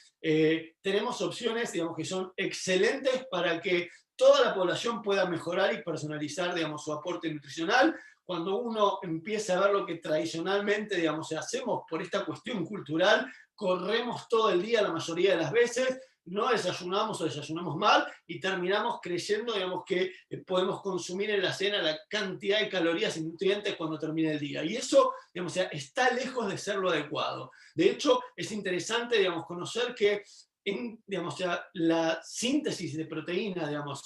tenemos opciones, digamos, que son excelentes para que toda la población pueda mejorar y personalizar, digamos, su aporte nutricional. Cuando uno empieza a ver lo que tradicionalmente, digamos, hacemos por esta cuestión cultural, corremos todo el día la mayoría de las veces, no desayunamos o desayunamos mal y terminamos creyendo, digamos, que podemos consumir en la cena la cantidad de calorías y nutrientes cuando termine el día. Y eso, digamos, está lejos de ser lo adecuado. De hecho, es interesante, digamos, conocer que digamos, la síntesis de proteína, digamos,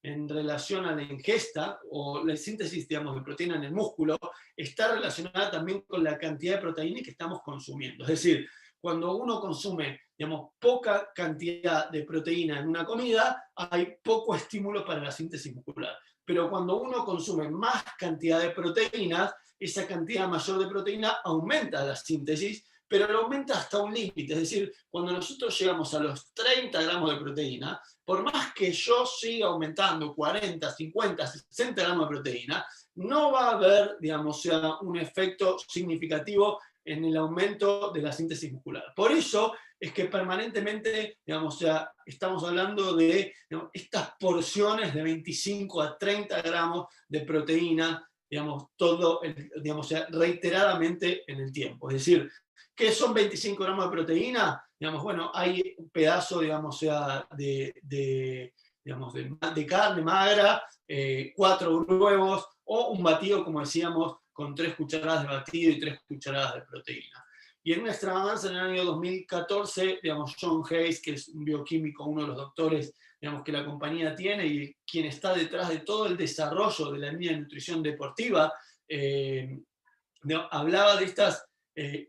en relación a la ingesta o la síntesis, digamos, de proteína en el músculo, está relacionada también con la cantidad de proteína que estamos consumiendo. Es decir, cuando uno consume, digamos, poca cantidad de proteína en una comida, hay poco estímulo para la síntesis muscular. Pero cuando uno consume más cantidad de proteínas, esa cantidad mayor de proteína aumenta la síntesis, pero lo aumenta hasta un límite. Es decir, cuando nosotros llegamos a los 30 gramos de proteína, por más que yo siga aumentando 40, 50, 60 gramos de proteína, no va a haber, digamos, un efecto significativo en el aumento de la síntesis muscular. Por eso es que permanentemente, digamos, estamos hablando de, digamos, estas porciones de 25 a 30 gramos de proteína, digamos, todo, digamos, reiteradamente en el tiempo. Es decir, ¿qué son 25 gramos de proteína? Digamos, bueno, hay un pedazo, digamos, de carne magra, 4 huevos, o un batido, como decíamos, con 3 cucharadas de batido y 3 cucharadas de proteína. Y en un extravaganza en el año 2014, digamos, John Hayes, que es un bioquímico, uno de los doctores, digamos, que la compañía tiene y quien está detrás de todo el desarrollo de la línea de nutrición deportiva, hablaba de estas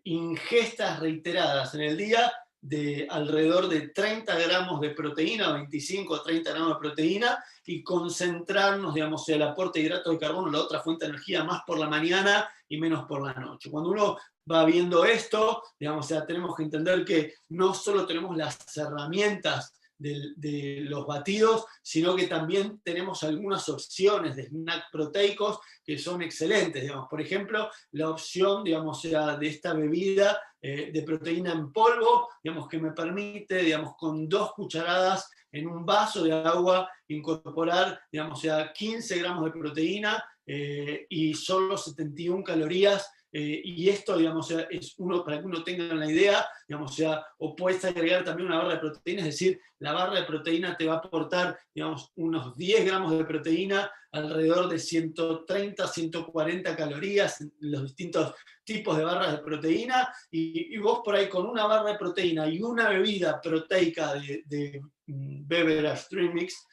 ingestas reiteradas en el día de alrededor de 30 gramos de proteína, 25 a 30 gramos de proteína, y concentrarnos, digamos, el aporte de hidratos de carbono, la otra fuente de energía, más por la mañana y menos por la noche. Cuando uno va viendo esto, digamos, tenemos que entender que no solo tenemos las herramientas de los batidos, sino que también tenemos algunas opciones de snack proteicos que son excelentes. Digamos, por ejemplo, la opción, digamos, de esta bebida de proteína en polvo, digamos, que me permite, digamos, con 2 cucharadas en un vaso de agua incorporar, digamos, 15 gramos de proteína y solo 71 calorías. Y esto, digamos, es para que uno tenga una idea, digamos, o puedes agregar también una barra de proteína, es decir, la barra de proteína te va a aportar, digamos, unos 10 gramos de proteína, alrededor de 130, 140 calorías en los distintos tipos de barras de proteína, y vos por ahí con una barra de proteína y una bebida proteica de Beverage Dream Mix,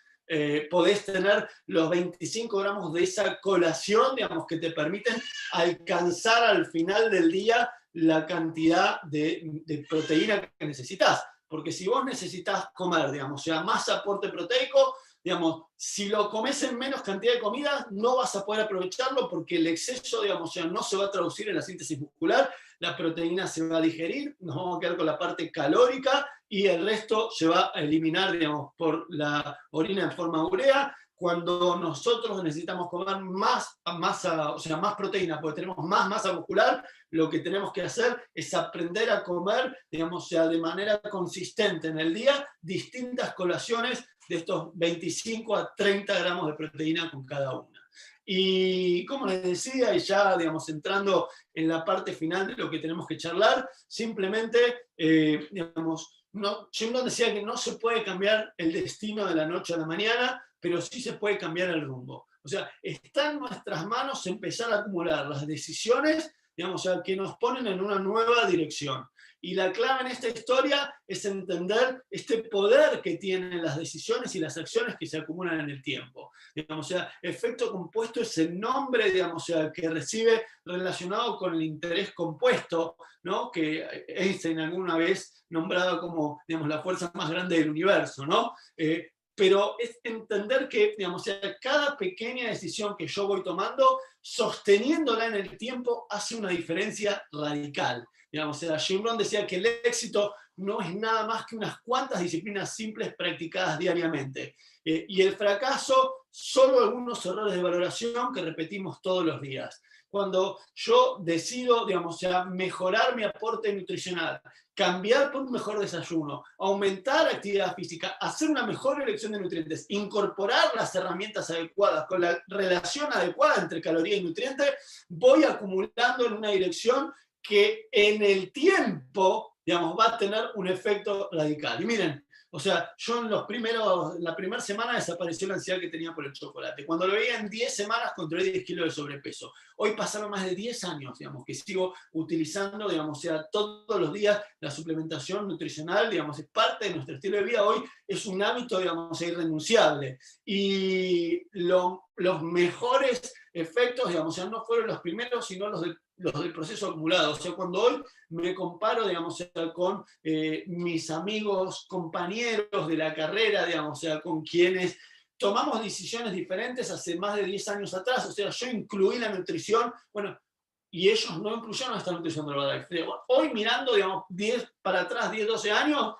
podés tener los 25 gramos de esa colación, digamos, que te permiten alcanzar al final del día la cantidad de proteína que necesitas. Porque si vos necesitas comer, digamos, más aporte proteico, digamos, si lo comes en menos cantidad de comida, no vas a poder aprovecharlo porque el exceso, digamos, no se va a traducir en la síntesis muscular, la proteína se va a digerir, nos vamos a quedar con la parte calórica y el resto se va a eliminar, digamos, por la orina en forma urea. Cuando nosotros necesitamos comer más masa, o sea, más proteína, porque tenemos más masa muscular, lo que tenemos que hacer es aprender a comer, digamos, de manera consistente en el día, distintas colaciones de estos 25 a 30 gramos de proteína con cada una. Y como les decía, y ya, digamos, entrando en la parte final de lo que tenemos que charlar, simplemente, digamos, yo decía que no se puede cambiar el destino de la noche a la mañana, pero sí se puede cambiar el rumbo. O sea, está en nuestras manos empezar a acumular las decisiones, digamos, que nos ponen en una nueva dirección. Y la clave en esta historia es entender este poder que tienen las decisiones y las acciones que se acumulan en el tiempo. Digamos, efecto compuesto es el nombre, digamos, que recibe relacionado con el interés compuesto, ¿no? Que Einstein alguna vez nombrado como, digamos, la fuerza más grande del universo, ¿no? pero es entender que, digamos, o sea, cada pequeña decisión que yo voy tomando, sosteniéndola en el tiempo, hace una diferencia radical. Digamos, o sea, Jim Rohn decía que el éxito no es nada más que unas cuantas disciplinas simples practicadas diariamente. Y el fracaso, solo algunos errores de valoración que repetimos todos los días. Cuando yo decido, digamos, o sea, mejorar mi aporte nutricional, cambiar por un mejor desayuno, aumentar la actividad física, hacer una mejor elección de nutrientes, incorporar las herramientas adecuadas con la relación adecuada entre caloría y nutriente, voy acumulando en una dirección que en el tiempo, digamos, va a tener un efecto radical. Y miren, o sea, yo en la primera semana desapareció la ansiedad que tenía por el chocolate. Cuando lo veía en 10 semanas controlé 10 kilos de sobrepeso. Hoy pasaron más de 10 años, digamos, que sigo utilizando, digamos, o sea, todos los días la suplementación nutricional, digamos, es parte de nuestro estilo de vida. Hoy es un hábito, digamos, irrenunciable. Y los mejores efectos, digamos, o sea, no fueron los primeros, sino los del proceso acumulado. O sea, cuando hoy me comparo, digamos, con mis amigos, compañeros de la carrera, digamos, o sea, con quienes tomamos decisiones diferentes hace más de 10 años atrás. O sea, yo incluí la nutrición, bueno, y ellos no incluyeron esta nutrición de Herbalife. Hoy mirando, digamos, 10 para atrás, 10, 12 años,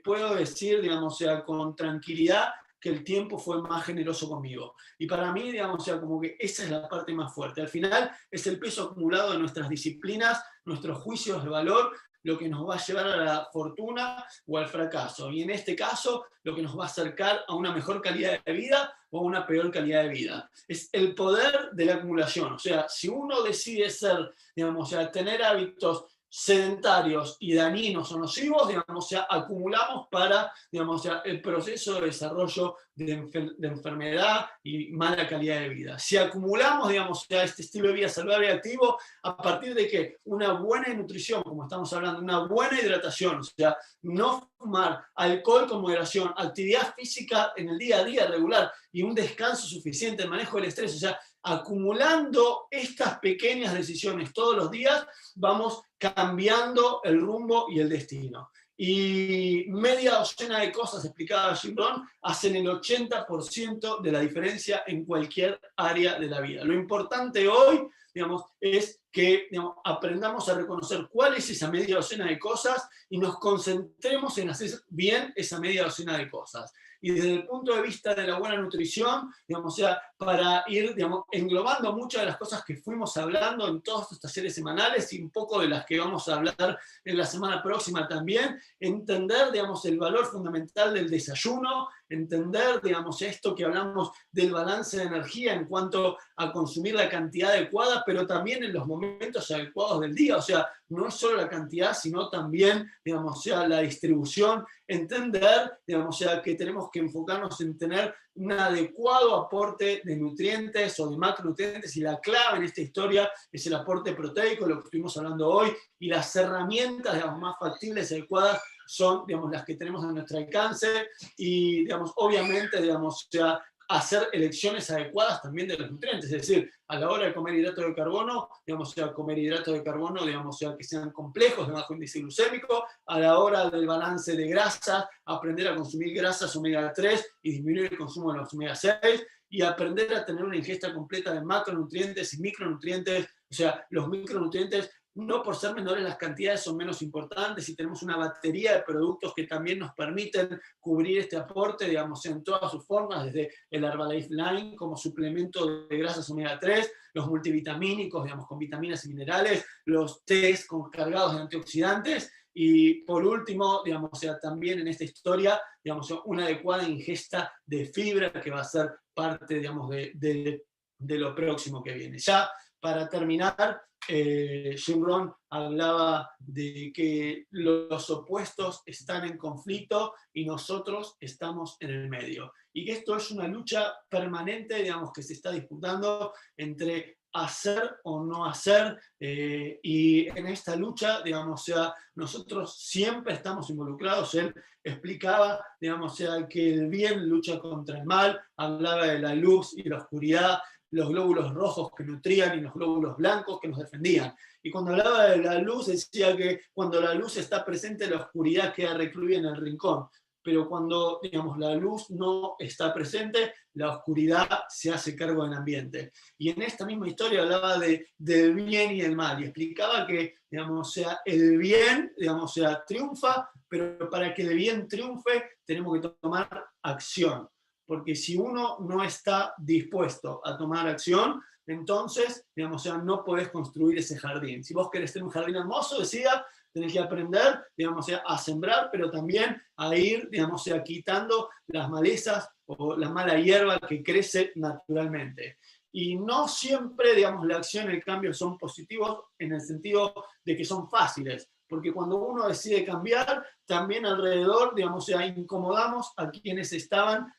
puedo decir, digamos, o sea, con tranquilidad, que el tiempo fue más generoso conmigo. Y para mí, digamos, o sea, como que esa es la parte más fuerte. Al final es el peso acumulado de nuestras disciplinas, nuestros juicios de valor, lo que nos va a llevar a la fortuna o al fracaso. Y en este caso, lo que nos va a acercar a una mejor calidad de vida o a una peor calidad de vida. Es el poder de la acumulación. O sea, si uno decide ser, digamos, o sea, tener hábitos sedentarios y dañinos o nocivos, digamos, o sea, acumulamos para, digamos, o sea, el proceso de desarrollo de enfermedad y mala calidad de vida. Si acumulamos, digamos, o sea, este estilo de vida saludable y activo, a partir de que una buena nutrición, como estamos hablando, una buena hidratación, o sea, no fumar, alcohol con moderación, actividad física en el día a día regular y un descanso suficiente, el manejo del estrés, o sea, acumulando estas pequeñas decisiones todos los días, vamos cambiando el rumbo y el destino. Y media docena de cosas explicadas Jim Rohn hacen el 80% de la diferencia en cualquier área de la vida. Lo importante hoy, digamos, es que, digamos, aprendamos a reconocer cuál es esa media docena de cosas y nos concentremos en hacer bien esa media docena de cosas. Y desde el punto de vista de la buena nutrición, digamos, o sea, para ir, digamos, englobando muchas de las cosas que fuimos hablando en todos estos talleres semanales y un poco de las que vamos a hablar en la semana próxima también, entender, digamos, el valor fundamental del desayuno, entender, digamos, esto que hablamos del balance de energía en cuanto a consumir la cantidad adecuada, pero también en los momentos adecuados del día. O sea, no es solo la cantidad, sino también, digamos, o sea, la distribución, entender, digamos, o sea, que tenemos que enfocarnos en tener un adecuado aporte de nutrientes o de macronutrientes, y la clave en esta historia es el aporte proteico, lo que estuvimos hablando hoy, y las herramientas, digamos, más factibles y adecuadas son, digamos, las que tenemos a nuestro alcance, y, digamos, obviamente, digamos, o sea, hacer elecciones adecuadas también de los nutrientes, es decir, a la hora de comer hidratos de carbono, digamos, o sea, comer hidratos de carbono, digamos, o sea, que sean complejos, de bajo índice glucémico, a la hora del balance de grasas, aprender a consumir grasas omega 3 y disminuir el consumo de los omega 6, y aprender a tener una ingesta completa de macronutrientes y micronutrientes. O sea, los micronutrientes, no por ser menores las cantidades, son menos importantes, y tenemos una batería de productos que también nos permiten cubrir este aporte, digamos, en todas sus formas, desde el Herbalife Line como suplemento de grasas omega 3, los multivitamínicos, digamos, con vitaminas y minerales, los tés cargados de antioxidantes, y por último, digamos, o sea, también en esta historia, digamos, una adecuada ingesta de fibra, que va a ser parte, digamos, de lo próximo que viene. Ya para terminar, Jim Rohn hablaba de que los opuestos están en conflicto y nosotros estamos en el medio. Y que esto es una lucha permanente, digamos, que se está disputando entre hacer o no hacer, y en esta lucha, digamos, o sea, nosotros siempre estamos involucrados. Él explicaba, digamos, o sea, que el bien lucha contra el mal, hablaba de la luz y la oscuridad, los glóbulos rojos que nutrían y los glóbulos blancos que nos defendían. Y cuando hablaba de la luz, decía que cuando la luz está presente, la oscuridad queda recluida en el rincón. pero cuando, digamos, la luz no está presente, la oscuridad se hace cargo del ambiente. Y en esta misma historia hablaba del bien y del mal, y explicaba que, digamos, o sea, el bien, digamos, o sea, triunfa, pero para que el bien triunfe tenemos que tomar acción, porque si uno no está dispuesto a tomar acción, entonces, digamos, o sea, no podés construir ese jardín. Si vos querés tener un jardín hermoso, decía, tenés que aprender, digamos, o sea, a sembrar, pero también a ir, digamos, o sea, quitando las malezas o la mala hierba que crece naturalmente. Y no siempre, digamos, la acción y el cambio son positivos en el sentido de que son fáciles, porque cuando uno decide cambiar, también alrededor, digamos, o sea, incomodamos a quienes estaban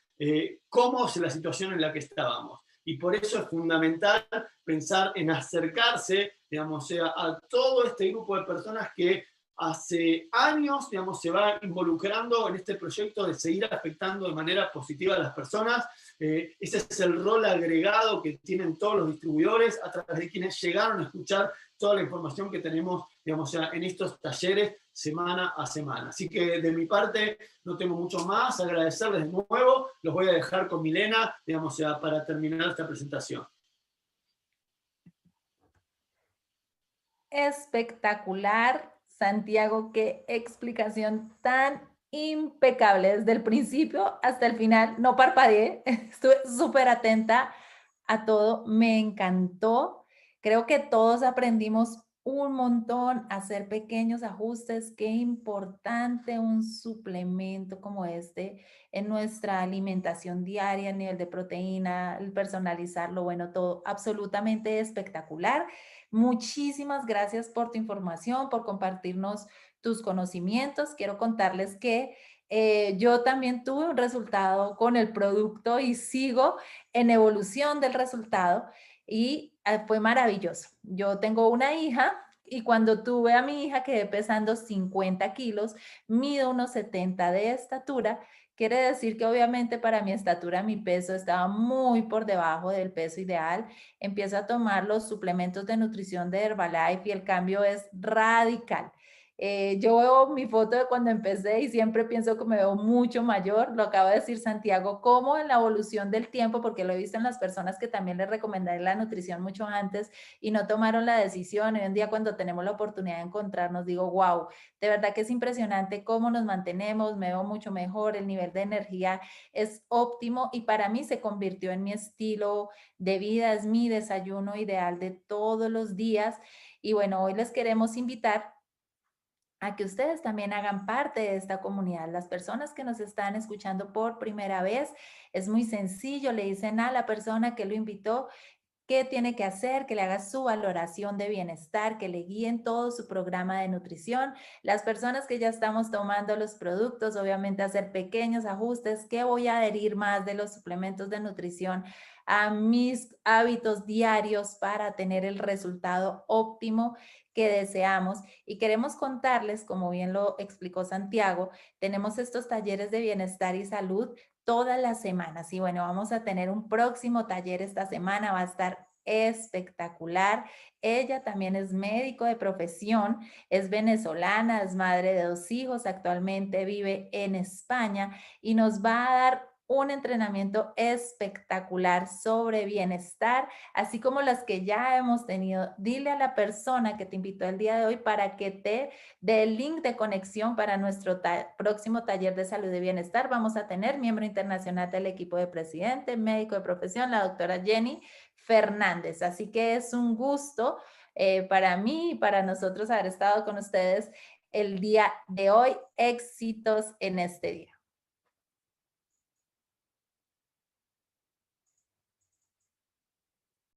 cómodos en la situación en la que estábamos. Y por eso es fundamental pensar en acercarse, digamos, o sea, a todo este grupo de personas que hace años, digamos, se va involucrando en este proyecto de seguir afectando de manera positiva a las personas. Ese es el rol agregado que tienen todos los distribuidores a través de quienes llegaron a escuchar toda la información que tenemos, digamos, o sea, en estos talleres semana a semana. Así que de mi parte no tengo mucho más, agradecerles de nuevo, los voy a dejar con Milena, digamos, o sea, para terminar esta presentación. Espectacular, Santiago, qué explicación tan impecable desde el principio hasta el final. No parpadeé, estuve súper atenta a todo, me encantó. Creo que todos aprendimos un montón a hacer pequeños ajustes. Qué importante un suplemento como este en nuestra alimentación diaria a nivel de proteína, el personalizarlo, bueno, todo absolutamente espectacular. Muchísimas gracias por tu información, por compartirnos tus conocimientos. Quiero contarles que yo también tuve un resultado con el producto y sigo en evolución del resultado y fue maravilloso. Yo tengo una hija y cuando tuve a mi hija quedé pesando 50 kilos, mido unos 70 de estatura. Quiere decir que obviamente para mi estatura mi peso estaba muy por debajo del peso ideal. Empiezo a tomar los suplementos de nutrición de Herbalife y el cambio es radical. Yo veo mi foto de cuando empecé y siempre pienso que me veo mucho mayor. Lo acaba de decir Santiago, como en la evolución del tiempo, porque lo he visto en las personas que también les recomendé la nutrición mucho antes y no tomaron la decisión. Hoy en día cuando tenemos la oportunidad de encontrarnos, digo, wow, de verdad que es impresionante cómo nos mantenemos, me veo mucho mejor, el nivel de energía es óptimo y para mí se convirtió en mi estilo de vida, es mi desayuno ideal de todos los días. Y bueno, hoy les queremos invitar a que ustedes también hagan parte de esta comunidad. Las personas que nos están escuchando por primera vez, es muy sencillo, le dicen a la persona que lo invitó qué tiene que hacer, que le haga su valoración de bienestar, que le guíen todo su programa de nutrición. Las personas que ya estamos tomando los productos, obviamente hacer pequeños ajustes, que voy a adherir más de los suplementos de nutrición a mis hábitos diarios para tener el resultado óptimo que deseamos. Y queremos contarles, como bien lo explicó Santiago, tenemos estos talleres de bienestar y salud todas las semanas. Y bueno, vamos a tener un próximo taller esta semana, va a estar espectacular. Ella también es médico de profesión, es venezolana, es madre de 2 hijos, actualmente vive en España y nos va a dar un entrenamiento espectacular sobre bienestar, así como las que ya hemos tenido. Dile a la persona que te invitó el día de hoy para que te dé el link de conexión para nuestro próximo taller de salud y bienestar. Vamos a tener miembro internacional del equipo de presidente, médico de profesión, la doctora Jenny Fernández. Así que es un gusto para mí y para nosotros haber estado con ustedes el día de hoy. Éxitos en este día.